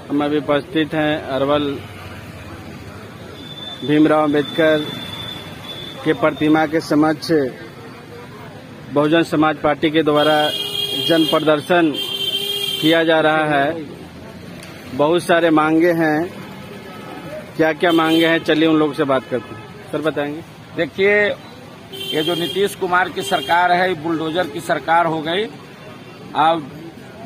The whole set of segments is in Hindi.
हम अभी उपस्थित हैं अरवल भीमराव अंबेडकर के प्रतिमा के समक्ष बहुजन समाज पार्टी के द्वारा जन प्रदर्शन किया जा रहा है। बहुत सारे मांगे हैं, क्या क्या मांगे हैं, चलिए उन लोगों से बात करते हैं। सर बताएंगे। देखिए, ये जो नीतीश कुमार की सरकार है, बुलडोजर की सरकार हो गई। अब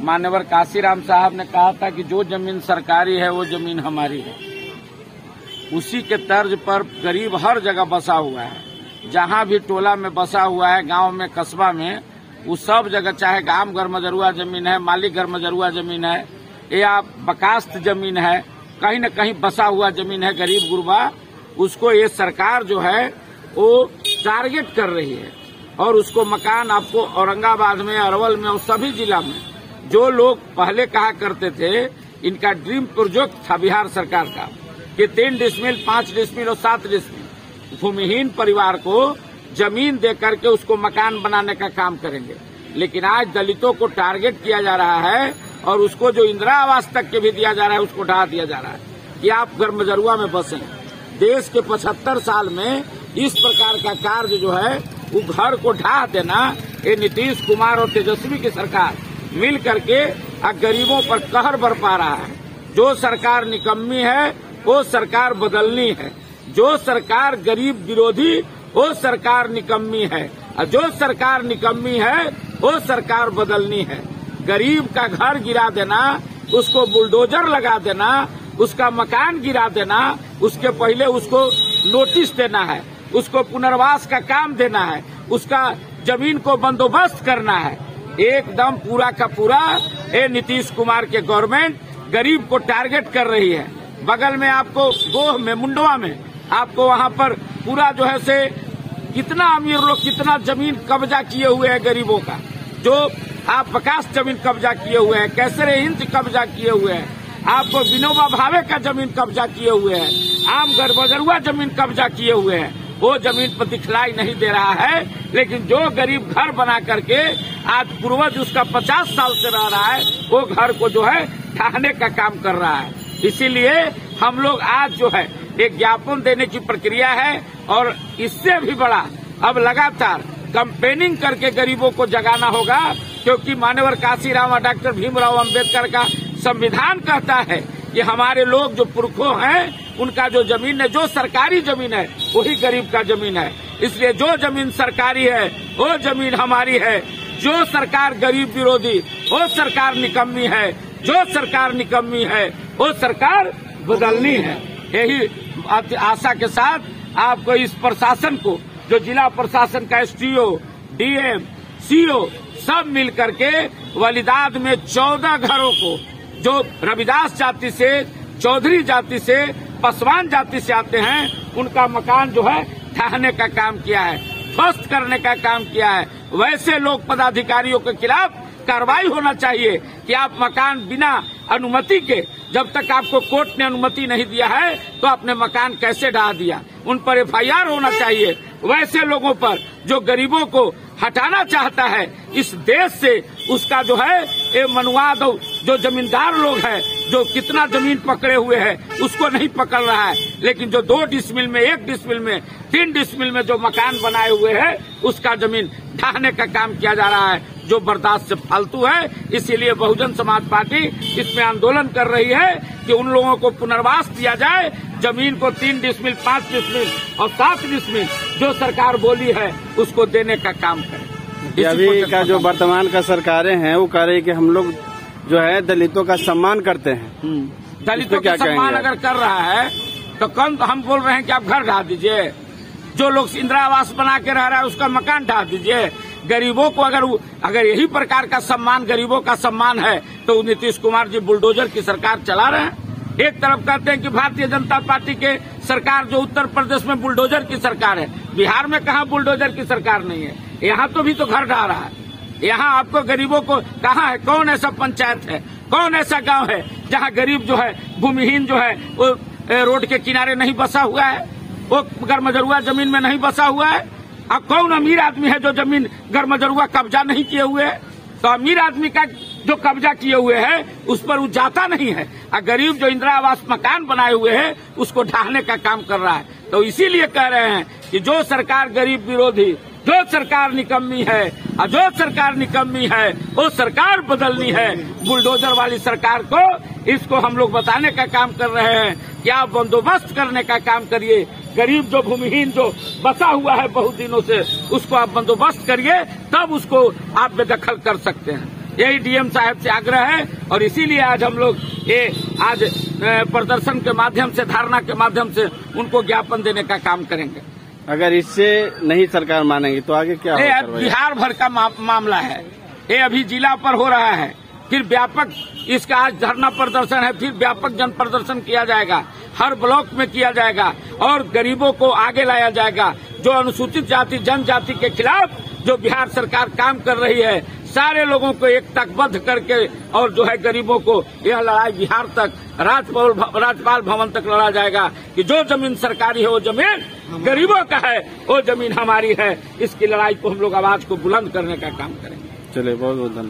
मान्यवर काशीराम साहब ने कहा था कि जो जमीन सरकारी है वो जमीन हमारी है। उसी के तर्ज पर गरीब हर जगह बसा हुआ है। जहां भी टोला में बसा हुआ है, गांव में, कस्बा में, वो सब जगह, चाहे गांव घर मजरुआ जमीन है, मालिक घर मजरुआ जमीन है या बकास्त जमीन है, कहीं न कहीं बसा हुआ जमीन है गरीब गुरबा, उसको ये सरकार जो है वो टारगेट कर रही है। और उसको मकान आपको औरंगाबाद में, अरवल में और सभी जिला में जो लोग पहले कहा करते थे, इनका ड्रीम प्रोजेक्ट था बिहार सरकार का कि 3 डिसमिल, 5 डिसमिल और 7 डिसमिल भूमिहीन परिवार को जमीन दे करके उसको मकान बनाने का काम करेंगे। लेकिन आज दलितों को टारगेट किया जा रहा है और उसको जो इंदिरा आवास तक के भी दिया जा रहा है उसको ढा दिया जा रहा है कि आप घर मजरुआ में बसें। देश के 75 साल में इस प्रकार का कार्य जो है वो घर को ढा देना, ये नीतीश कुमार और तेजस्वी की सरकार मिल करके गरीबों पर कहर बरपा रहा है। जो सरकार निकम्मी है वो सरकार बदलनी है। जो सरकार गरीब विरोधी वो सरकार निकम्मी है, और जो सरकार निकम्मी है वो सरकार बदलनी है। गरीब का घर गिरा देना, उसको बुलडोजर लगा देना, उसका मकान गिरा देना, उसके पहले उसको नोटिस देना है, उसको पुनर्वास का काम देना है, उसका जमीन को बंदोबस्त करना है। एकदम पूरा का पूरा ये नीतीश कुमार के गवर्नमेंट गरीब को टारगेट कर रही है। बगल में आपको गोह में, मुंडवा में आपको वहां पर पूरा जो है से कितना अमीर लोग कितना जमीन कब्जा किए हुए हैं गरीबों का, जो आप बकास जमीन कब्जा किए हुए हैं, कैसरे हिंद कब्जा किए हुए हैं, आपको विनोबा भावे का जमीन कब्जा किए हुए हैं, आम घर बजरुआ जमीन कब्जा किए हुए हैं। वो जमीन पर दिखलाई नहीं दे रहा है। लेकिन जो गरीब घर बना करके आज पूर्वज उसका 50 साल से रह रहा है, वो घर को जो है ढाने का काम कर रहा है। इसीलिए हम लोग आज जो है एक ज्ञापन देने की प्रक्रिया है और इससे भी बड़ा अब लगातार कैंपेनिंग करके गरीबों को जगाना होगा, क्योंकि मान्यवर काशीराम और डॉक्टर भीमराव अंबेडकर का संविधान कहता है कि हमारे लोग जो पुरखों हैं उनका जो जमीन है, जो सरकारी जमीन है, वही गरीब का जमीन है। इसलिए जो जमीन सरकारी है वो जमीन हमारी है। जो सरकार गरीब विरोधी वो सरकार निकम्मी है। जो सरकार निकम्मी है वो सरकार बदलनी है। यही आशा के साथ आपको इस प्रशासन को, जो जिला प्रशासन का एसडीओ, डीएम, सीओ सब मिल करके वलीदाद में 14 घरों को जो रविदास जाति से, चौधरी जाति से, पासवान जाति से आते हैं, उनका मकान जो है ढहाने का काम किया है, ध्वस्त करने का काम किया है। वैसे लोग पदाधिकारियों के खिलाफ कार्रवाई होना चाहिए कि आप मकान बिना अनुमति के, जब तक आपको कोर्ट ने अनुमति नहीं दिया है तो आपने मकान कैसे ढा दिया, उन पर एफआईआर होना चाहिए। वैसे लोगों पर जो गरीबों को हटाना चाहता है इस देश से, उसका जो है ये मनुवाद जो जमींदार लोग हैं, जो कितना जमीन पकड़े हुए हैं उसको नहीं पकड़ रहा है। लेकिन जो 2 डिसमिल में, 1 डिसमिल में, 3 डिसमिल में जो मकान बनाए हुए हैं उसका जमीन ढाने का काम किया जा रहा है, जो बर्दाश्त से फालतू है। इसीलिए बहुजन समाज पार्टी इसमें आंदोलन कर रही है कि उन लोगों को पुनर्वास दिया जाए। जमीन को 3 डिसमिल, 5 डिसमिल और 7 डिसमिल जो सरकार बोली है उसको देने का काम करें। अभी का जो वर्तमान का सरकारें हैं वो कह रही कि हम लोग जो है दलितों का सम्मान करते हैं। दलितों का सम्मान अगर कर रहा है तो कौन हम बोल रहे हैं कि आप घर ढा दीजिए। जो लोग इंदिरा आवास बना के रह रहा है उसका मकान ढा दीजिए। गरीबों को अगर यही प्रकार का सम्मान गरीबों का सम्मान है तो नीतीश कुमार जी बुलडोजर की सरकार चला रहे हैं। एक तरफ कहते हैं कि भारतीय जनता पार्टी के सरकार जो उत्तर प्रदेश में बुलडोजर की सरकार है, बिहार में कहाँ बुलडोजर की सरकार नहीं है। यहाँ तो भी तो घर ढा रहा है। यहाँ आपको गरीबों को कहाँ है, कौन ऐसा पंचायत है, कौन ऐसा गांव है जहाँ गरीब जो है, भूमिहीन जो है, वो रोड के किनारे नहीं बसा हुआ है, वो गरमजरुआ जमीन में नहीं बसा हुआ है। अब कौन अमीर आदमी है जो जमीन गरमजरुआ कब्जा नहीं किए हुए है? तो अमीर आदमी का जो कब्जा किए हुए हैं उस पर वो जाता नहीं है, और गरीब जो इंदिरा आवास मकान बनाए हुए हैं उसको ढाहने का काम कर रहा है। तो इसीलिए कह रहे हैं कि जो सरकार गरीब विरोधी, जो सरकार निकम्मी है, और जो सरकार निकम्मी है वो सरकार बदलनी है। बुलडोजर वाली सरकार को इसको हम लोग बताने का काम कर रहे हैं कि आप बंदोबस्त करने का काम करिए। गरीब जो भूमिहीन जो बसा हुआ है बहुत दिनों से, उसको आप बंदोबस्त करिए, तब उसको आप बेदखल कर सकते हैं। यही डीएम साहब से आग्रह है, और इसीलिए आज हम लोग ये आज प्रदर्शन के माध्यम से, धारणा के माध्यम से उनको ज्ञापन देने का काम करेंगे। अगर इससे नहीं सरकार मानेगी तो आगे क्या होगा? बिहार भर का मामला है ये, अभी जिला पर हो रहा है, फिर व्यापक इसका आज धरना प्रदर्शन है, फिर व्यापक जन प्रदर्शन किया जाएगा, हर ब्लॉक में किया जाएगा, और गरीबों को आगे लाया जाएगा। जो अनुसूचित जाति जनजाति के खिलाफ जो बिहार सरकार काम कर रही है, सारे लोगों को एकताबद्ध करके, और जो है गरीबों को, यह लड़ाई बिहार तक, राज्यपाल भवन तक लड़ा जाएगा कि जो जमीन सरकारी है वो जमीन गरीबों का है, वो जमीन हमारी है। इसकी लड़ाई को हम लोग आवाज को बुलंद करने का काम करेंगे। चलिए, बहुत बहुत धन्यवाद।